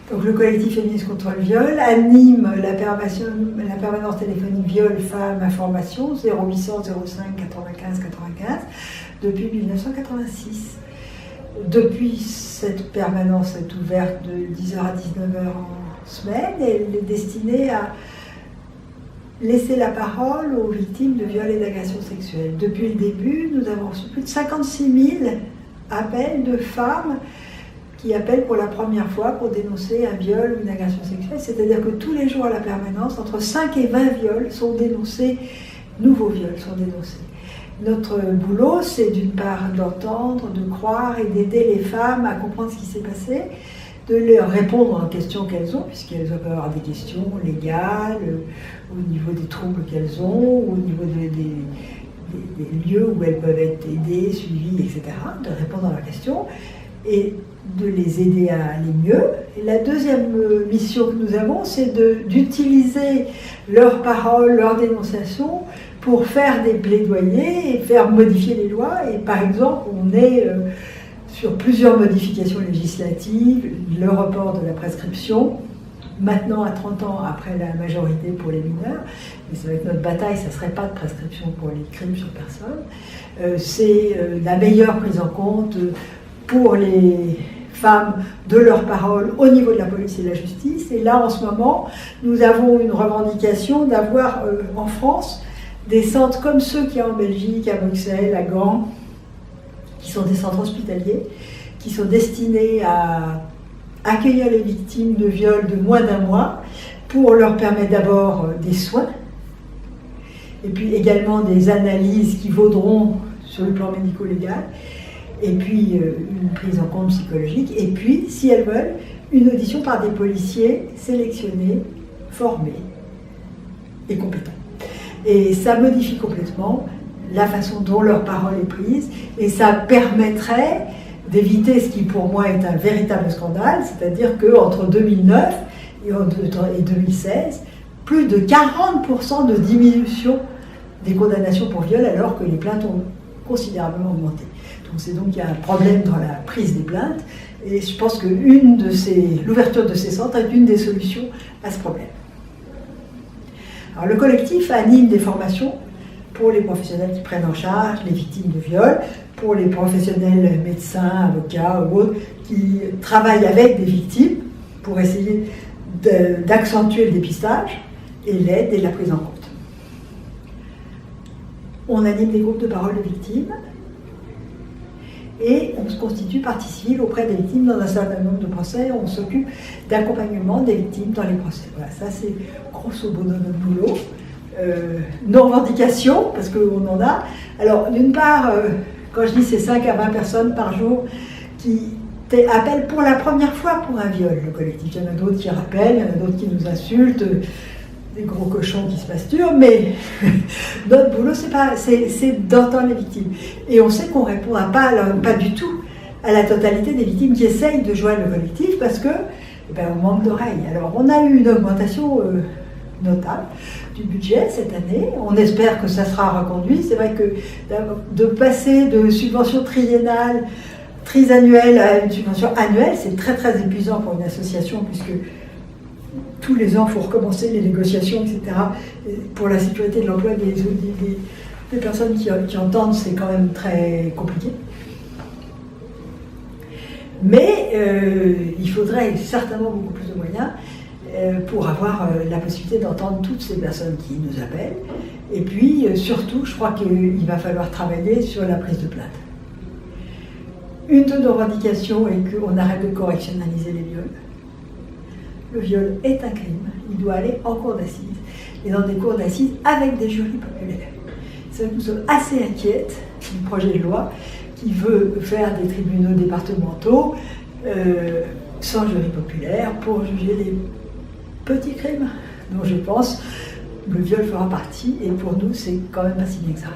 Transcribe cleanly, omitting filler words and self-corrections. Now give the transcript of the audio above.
Donc le collectif Féministes contre le viol anime la permanence téléphonique Viol Femmes Information 0800 05 95 95 depuis 1986. Depuis, cette permanence est ouverte de 10h à 19h en semaine et elle est destinée à laisser la parole aux victimes de viols et d'agressions sexuelles. Depuis le début, nous avons reçu plus de 56 000 appels de femmes qui appellent pour la première fois pour dénoncer un viol ou une agression sexuelle. C'est-à-dire que tous les jours à la permanence, entre 5 et 20 viols sont dénoncés, nouveaux viols sont dénoncés. Notre boulot, c'est d'une part d'entendre, de croire et d'aider les femmes à comprendre ce qui s'est passé, de leur répondre aux questions qu'elles ont, puisqu'elles peuvent avoir des questions légales, au niveau des troubles qu'elles ont, au niveau des lieux où elles peuvent être aidées, suivies, etc., de répondre à leurs questions et de les aider à aller mieux. Et la deuxième mission que nous avons, c'est d'utiliser leurs paroles, leurs dénonciations pour faire des plaidoyers et faire modifier les lois. Et par exemple, on est sur plusieurs modifications législatives, le report de la prescription, maintenant à 30 ans après la majorité pour les mineurs, mais c'est vrai que notre bataille, ça ne serait pas de prescription pour les crimes sur personne, c'est la meilleure prise en compte pour les femmes de leurs paroles au niveau de la police et de la justice. Et là, en ce moment, nous avons une revendication d'avoir en France des centres comme ceux qu'il y a en Belgique, à Bruxelles, à Gand, qui sont des centres hospitaliers, qui sont destinés à accueillir les victimes de viols de moins d'un mois pour leur permettre d'abord des soins et puis également des analyses qui vaudront sur le plan médico-légal et puis une prise en compte psychologique et puis, si elles veulent, une audition par des policiers sélectionnés, formés et compétents. Et ça modifie complètement la façon dont leur parole est prise et ça permettrait d'éviter ce qui pour moi est un véritable scandale, c'est-à-dire qu'entre 2009 et 2016, plus de 40% de diminution des condamnations pour viol alors que les plaintes ont considérablement augmenté. Donc c'est donc qu'il y a un problème dans la prise des plaintes et je pense que l'ouverture de ces centres est une des solutions à ce problème. Alors le collectif anime des formations pour les professionnels qui prennent en charge les victimes de viol, pour les professionnels médecins, avocats ou autres qui travaillent avec des victimes pour essayer d'accentuer le dépistage et l'aide et la prise en compte. On anime des groupes de parole de victimes et on se constitue partie civile auprès des victimes dans un certain nombre de procès. On s'occupe d'accompagnement des victimes dans les procès. Voilà, ça c'est grosso modo notre boulot. Nos revendications, parce qu'on en a. Alors d'une part, quand je dis c'est 5 à 20 personnes par jour qui appellent pour la première fois pour un viol, le collectif. Il y en a d'autres qui rappellent, il y en a d'autres qui nous insultent, des gros cochons qui se masturbent, mais notre boulot, c'est d'entendre les victimes. Et on sait qu'on ne répond pas du tout à la totalité des victimes qui essayent de joindre le collectif parce que, on manque d'oreilles. Alors on a eu une augmentation notable du budget cette année. On espère que ça sera reconduit. C'est vrai que de passer de subvention trisannuelle à une subvention annuelle, c'est très très épuisant pour une association puisque tous les ans, il faut recommencer les négociations, etc. Pour la sécurité de l'emploi des personnes qui entendent, c'est quand même très compliqué. Mais il faudrait certainement beaucoup plus de moyens pour avoir la possibilité d'entendre toutes ces personnes qui nous appellent. Et puis, surtout, je crois qu'il va falloir travailler sur la prise de plainte. Une de nos revendications est qu'on arrête de correctionnaliser les viols. Le viol est un crime, il doit aller en cour d'assises, et dans des cours d'assises avec des jurys populaires. C'est vrai que nous sommes assez inquiètes du projet de loi qui veut faire des tribunaux départementaux sans jury populaire pour juger les petits crimes, dont je pense le viol fera partie, et pour nous c'est quand même pas si bien que ça.